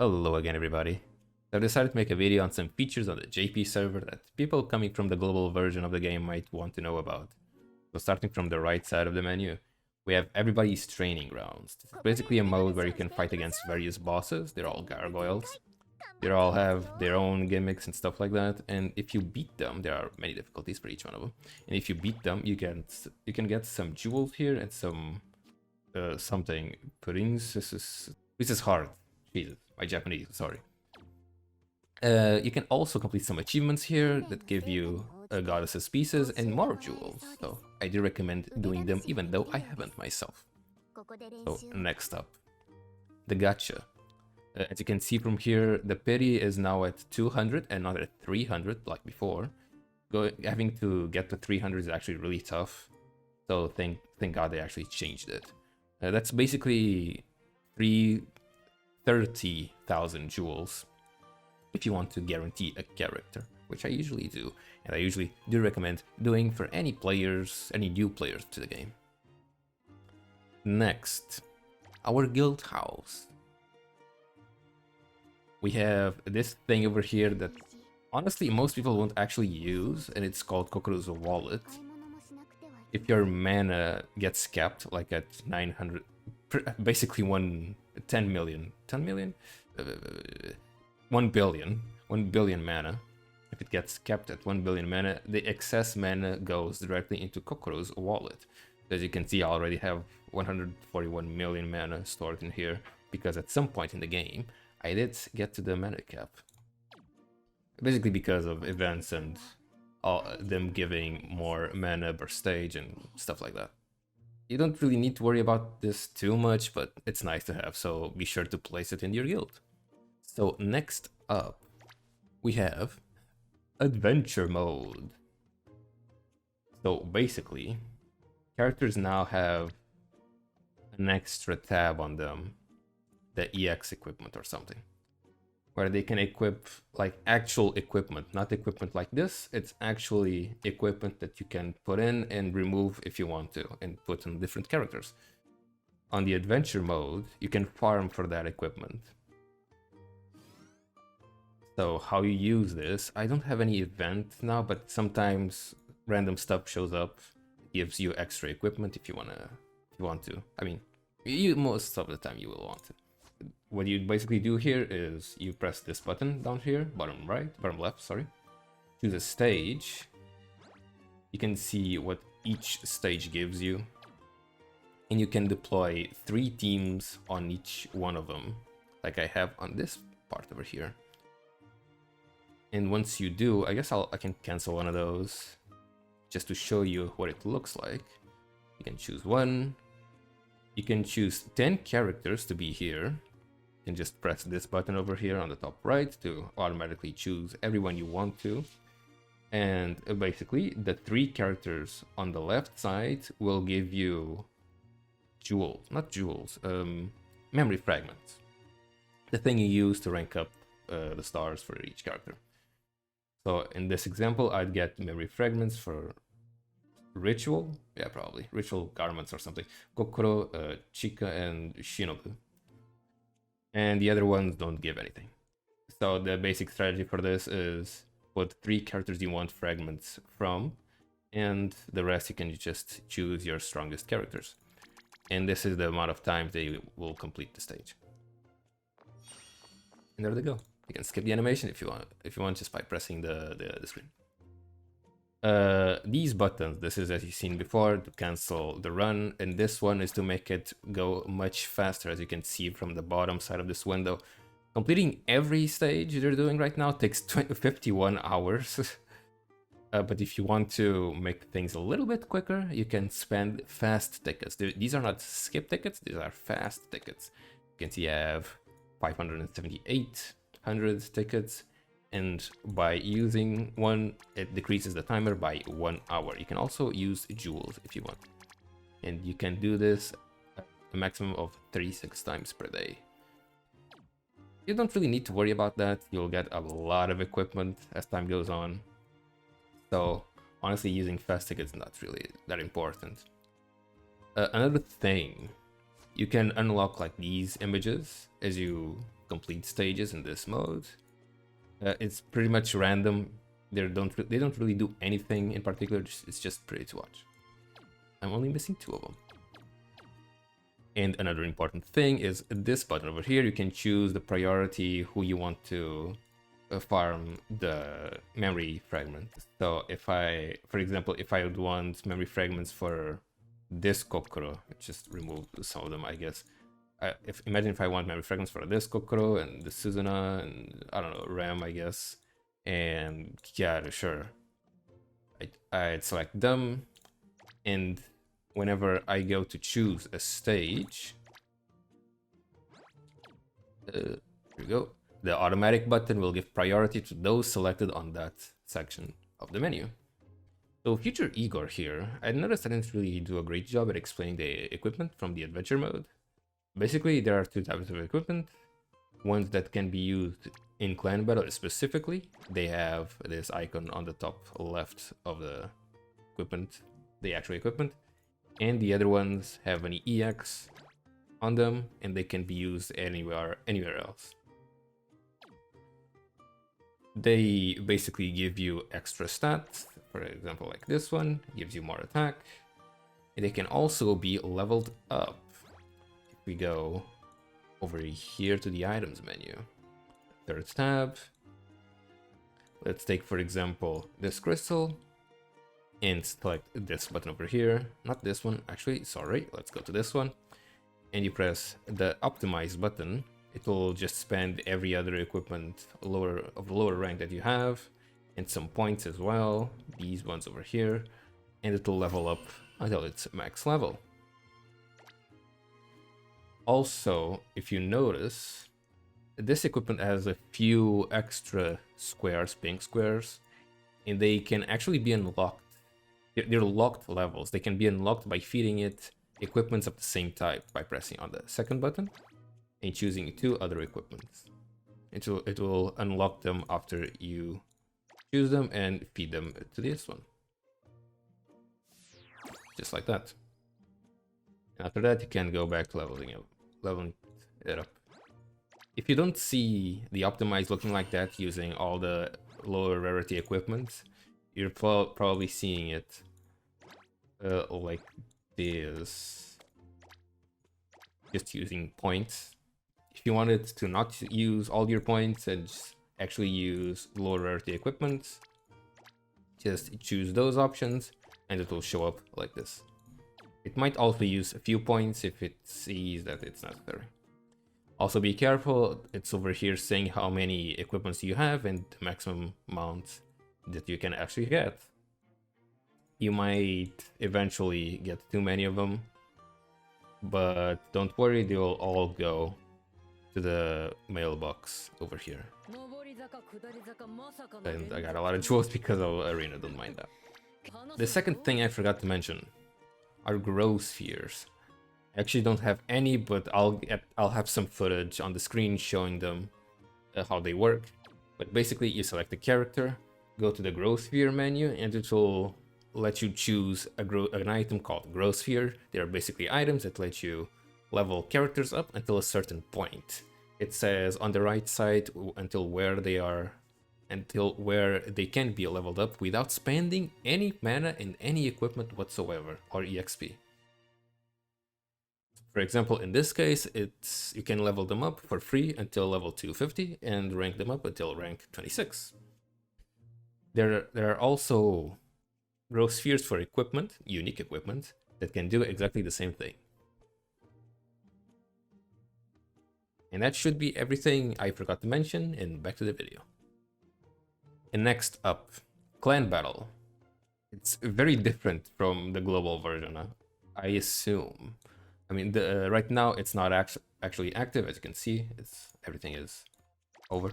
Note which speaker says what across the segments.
Speaker 1: Hello again, everybody. I've decided to make a video on some features on the JP server that people coming from the global version of the game might want to know about. So starting from the right side of the menu, we have everybody's training grounds. This is basically a mode where you can fight against various bosses. They're all gargoyles. They all have their own gimmicks and stuff like that. And if you beat them, there are many difficulties for each one of them. And if you beat them, you can get some jewels here and some something puddings. This is hard. Jesus, my Japanese, sorry. You can also complete some achievements here that give you a goddess's pieces and more jewels. So I do recommend doing them even though I haven't myself. So next up, the gacha. As you can see from here, the pity is now at 200 and not at 300 like before. Having to get to 300 is actually really tough. So thank God they actually changed it. That's basically 30,000 jewels if you want to guarantee a character, which I usually do, and I usually do recommend doing for any players, any new players to the game. Next, our guild house. We have this thing over here that honestly most people won't actually use, and it's called Kokoro's wallet. If your mana gets capped like at 900, basically 10 million, 1 billion mana. If it gets capped at 1 billion mana, the excess mana goes directly into Kokoro's wallet. As you can see, I already have 141 million mana stored in here, because at some point in the game, I did get to the mana cap. Basically because of events and them giving more mana per stage and stuff like that. You don't really need to worry about this too much, but it's nice to have, so be sure to place it in your guild. So next up, we have adventure mode. So basically, characters now have an extra tab on them, the EX equipment or something, where they can equip like actual equipment, not equipment like this. It's actually equipment that you can put in and remove if you want to, and put in different characters. On the adventure mode, you can farm for that equipment. So how you use this, I don't have any event now, but sometimes random stuff shows up, gives you extra equipment if you want to. I mean, most of the time you will want to. What you basically do here is you press this button down here, bottom left, sorry. Choose a stage. You can see what each stage gives you. And you can deploy 3 teams on each one of them, like I have on this part over here. And once you do, I guess I can cancel one of those just to show you what it looks like. You can choose one. You can choose 10 characters to be here. You can just press this button over here on the top right to automatically choose everyone you want to. And basically, the 3 characters on the left side will give you jewels, not jewels, memory fragments. The thing you use to rank up the stars for each character. So in this example, I'd get memory fragments for Ritual, yeah, probably Ritual garments or something. Kokoro, Chika, and Shinobu. And the other ones don't give anything. So the basic strategy for this is put 3 characters you want fragments from, and the rest you can just choose your strongest characters. And this is the amount of time they will complete the stage. And there they go. You can skip the animation if you want, just by pressing the screen. These buttons, this is as you've seen before, to cancel the run, and this one is to make it go much faster. As you can see from the bottom side of this window, completing every stage they're doing right now takes 51 hours. But if you want to make things a little bit quicker, you can spend fast tickets. These are not skip tickets, these are fast tickets. You can see I have 578 tickets, and by using one, it decreases the timer by 1 hour. You can also use jewels if you want, and you can do this a maximum of 36 times per day. You don't really need to worry about that. You'll get a lot of equipment as time goes on, so honestly using fast tickets is not really that important. Another thing, you can unlock like these images as you complete stages in this mode. It's pretty much random. They don't really do anything in particular. It's just pretty to watch. I'm only missing 2 of them. And another important thing is this button over here. You can choose the priority who you want to farm the memory fragment. So if I, for example, if I would want memory fragments for this Kokoro, just remove some of them, I guess. Imagine if I want memory fragments for this Kokoro and the Suzuna and I don't know, Ram, I guess, and Kiaru, sure. I'd select them, and whenever I go to choose a stage, here we go. The automatic button will give priority to those selected on that section of the menu. So future Igor here, I noticed I didn't really do a great job at explaining the equipment from the adventure mode. Basically, there are 2 types of equipment. Ones that can be used in clan battle specifically. They have this icon on the top left of the equipment, the actual equipment. And the other ones have an EX on them, and they can be used anywhere else. They basically give you extra stats. For example, like this one gives you more attack. And they can also be leveled up. If we go over here to the items menu, 3rd tab, let's take for example this crystal and select this button over here. Not this one, actually, sorry, let's go to this one. And you press the optimize button. It will just spend every other equipment of lower rank that you have, and some points as well, these ones over here, and it will level up until it's max level. Also, if you notice, this equipment has a few extra squares, pink squares, and they can actually be unlocked. They're locked levels. They can be unlocked by feeding it equipments of the same type by pressing on the 2nd button and choosing 2 other equipments. It will unlock them after you choose them and feed them to this one. Just like that. And after that, you can go back to leveling it up. If you don't see the optimize looking like that using all the lower rarity equipment, you're probably seeing it like this, just using points. If you wanted to not use all your points and just actually use lower rarity equipment, just choose those options and it will show up like this. It might also use a few points if it sees that it's necessary. Also be careful, it's over here saying how many equipments you have and the maximum amount that you can actually get. You might eventually get too many of them, but don't worry, they will all go to the mailbox over here. And I got a lot of jewels because of Arena, don't mind that. The second thing I forgot to mention are grow spheres. I actually don't have any, but I'll have some footage on the screen showing them how they work. But basically, you select a character, go to the grow sphere menu, and it will let you choose an item called grow sphere. They are basically items that let you level characters up until a certain point. It says on the right side until where they can be leveled up without spending any mana in any equipment whatsoever or EXP. For example, in this case, you can level them up for free until level 250 and rank them up until rank 26. There are also grow spheres for equipment, unique equipment, that can do exactly the same thing. And that should be everything I forgot to mention, and back to the video. And next up, clan battle. It's very different from the global version, I assume. I mean, right now it's not actually active, as you can see. Everything is over.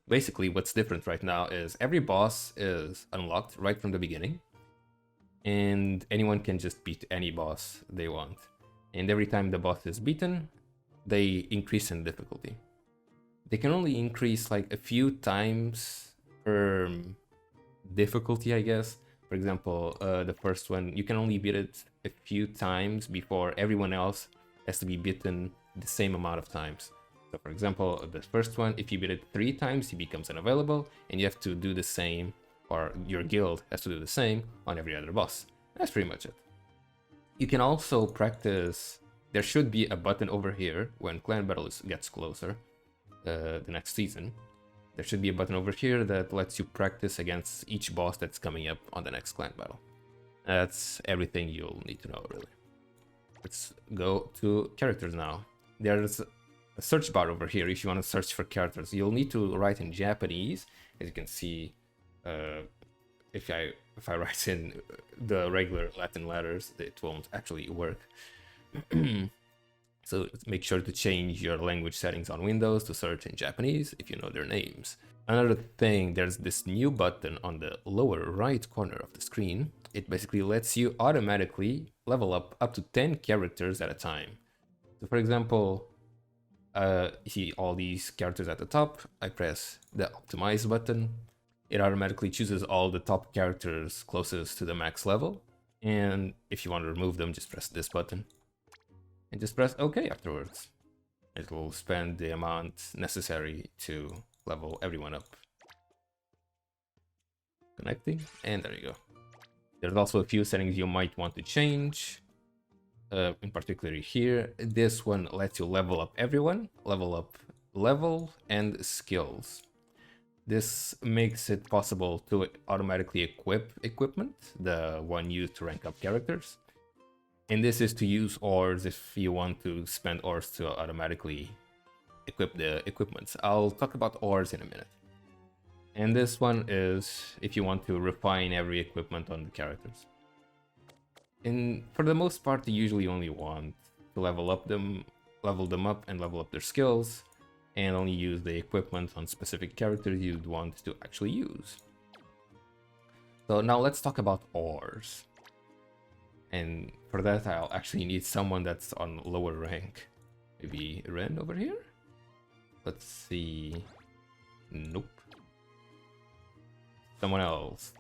Speaker 1: Basically, what's different right now is every boss is unlocked right from the beginning, and anyone can just beat any boss they want. And every time the boss is beaten, they increase in difficulty. They can only increase like a few times per difficulty, I guess. For example, the first one, you can only beat it a few times before everyone else has to be beaten the same amount of times. So for example, the first one, if you beat it 3 times, he becomes unavailable, and you have to do the same, or your guild has to do the same on every other boss. That's pretty much it. You can also practice. There should be a button over here when clan battle gets closer, the next season. There should be a button over here that lets you practice against each boss that's coming up on the next clan battle. That's everything you'll need to know, really. Let's go to characters now. There's a search bar over here if you want to search for characters. You'll need to write in Japanese. As you can see, if I write in the regular Latin letters, it won't actually work. So make sure to change your language settings on Windows to search in Japanese if you know their names. Another thing, there's this new button on the lower right corner of the screen. It basically lets you automatically level up to 10 characters at a time. So for example, you see all these characters at the top. I press the optimize button. It automatically chooses all the top characters closest to the max level. And if you want to remove them, just press this button. And just press OK afterwards. It will spend the amount necessary to level everyone up. Connecting, and there you go. There's also a few settings you might want to change. In particular here, this one lets you level up everyone, level up level and skills. This makes it possible to automatically equip equipment, the one used to rank up characters. And this is to use ores if you want to spend ores to automatically equip the equipments. I'll talk about ores in a minute. And this one is if you want to refine every equipment on the characters. And for the most part, you usually only want to level them up and level up their skills, and only use the equipment on specific characters you'd want to actually use. So now let's talk about ores. And for that, I'll actually need someone that's on lower rank. Maybe Ren over here? Let's see. Nope. Someone else.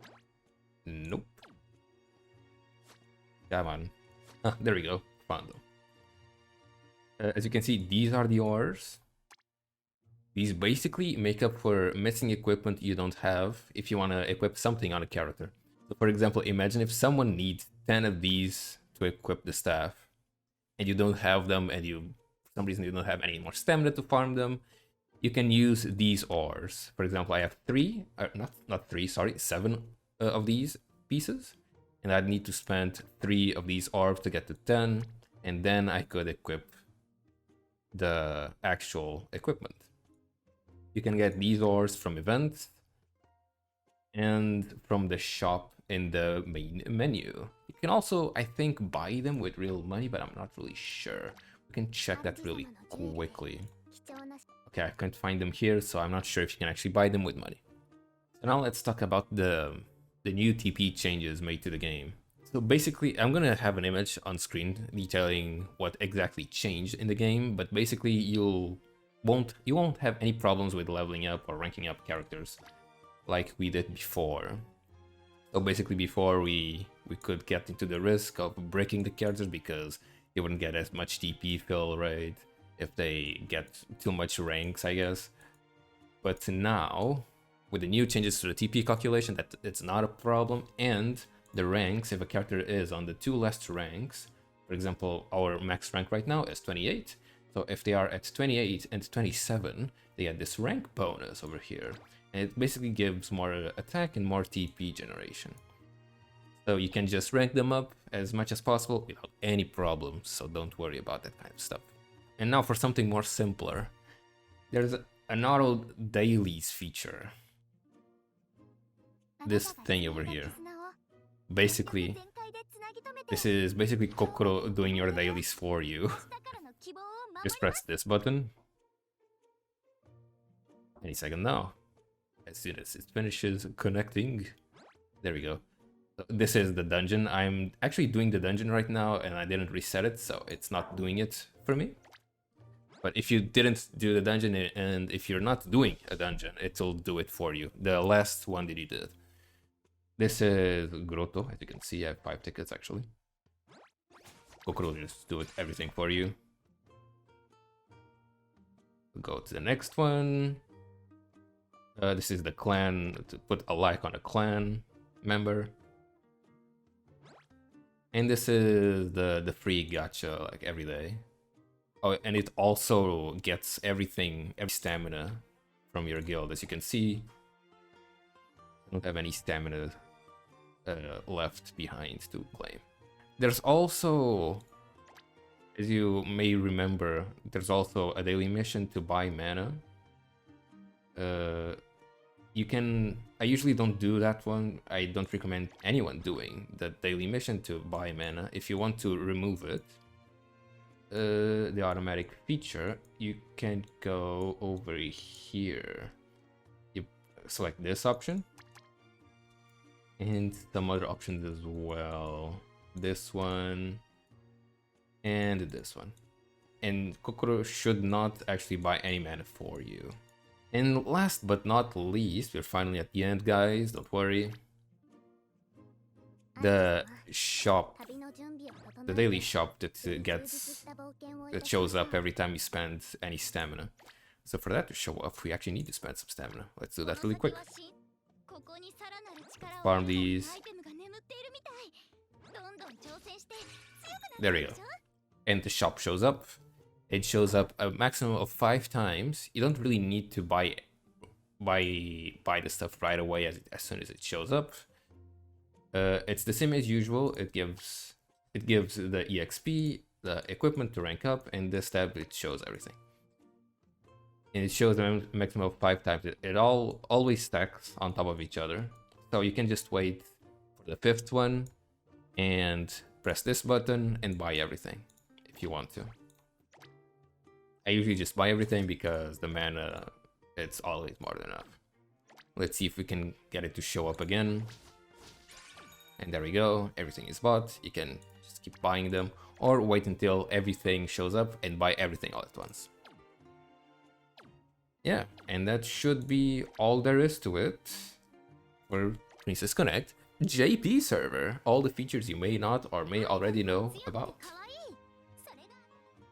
Speaker 1: Nope. Come on. Ah, there we go. Found them. As you can see, these are the ores. These basically make up for missing equipment you don't have if you want to equip something on a character. So for example, imagine if someone needs 10 of these to equip the staff, and you don't have them, and for some reason you don't have any more stamina to farm them. You can use these ores. For example, I have 7 of these pieces, and I'd need to spend 3 of these orbs to get to 10, and then I could equip the actual equipment. You can get these ores from events and from the shop in the main menu. You can also, I think, buy them with real money, but I'm not really sure. We can check that really quickly. Okay, I can't find them here, so I'm not sure if you can actually buy them with money. So now let's talk about the new TP changes made to the game. So basically, I'm gonna have an image on screen detailing what exactly changed in the game, but basically you won't have any problems with leveling up or ranking up characters like we did before. So basically before we could get into the risk of breaking the characters because you wouldn't get as much TP fill rate if they get too much ranks, I guess. But now, with the new changes to the TP calculation, that it's not a problem, and the ranks, if a character is on the 2 last ranks, for example, our max rank right now is 28, so if they are at 28 and 27, they get this rank bonus over here, and it basically gives more attack and more TP generation. So you can just rank them up as much as possible without any problems, so don't worry about that kind of stuff. And now for something more simpler, there's an auto dailies feature. This thing over here. Basically, this is basically Kokoro doing your dailies for you. Just press this button. Any second now. As soon as it finishes connecting, there we go. So this is the dungeon. I'm actually doing the dungeon right now, and I didn't reset it, so it's not doing it for me. But if you didn't do the dungeon, and if you're not doing a dungeon, it'll do it for you. The last one that you did. This is Grotto, as you can see. I have 5 tickets actually. Kokoro will just do everything for you. Go to the next one. This is the clan, to put a like on a clan member. And this is the free gacha, like every day. Oh, and it also gets everything, every stamina from your guild. As you can see, I don't have any stamina left behind to claim. There's also, as you may remember, there's also a daily mission to buy mana. You can, I usually don't do that one. I don't recommend anyone doing the daily mission to buy mana. If you want to remove it, the automatic feature, you can go over here. You select this option and some other options as well. This one and this one. And Kokoro should not actually buy any mana for you. And last but not least, we're finally at the end, guys. Don't worry. The shop, the daily shop that shows up every time you spend any stamina. So for that to show up, we actually need to spend some stamina. Let's do that really quick. Farm these. There we go. And the shop shows up. It shows up a maximum of 5 times. You don't really need to buy the stuff right away as soon as it shows up. It's the same as usual. It gives the EXP, the equipment to rank up, and this tab it shows everything. And it shows a maximum of 5 times. It all always stacks on top of each other. So you can just wait for the 5th one and press this button and buy everything if you want to. I usually just buy everything because the mana, it's always more than enough. Let's see if we can get it to show up again. And there we go, everything is bought. You can just keep buying them or wait until everything shows up and buy everything all at once. Yeah, and that should be all there is to it for Princess Connect JP server. All the features you may not or may already know about.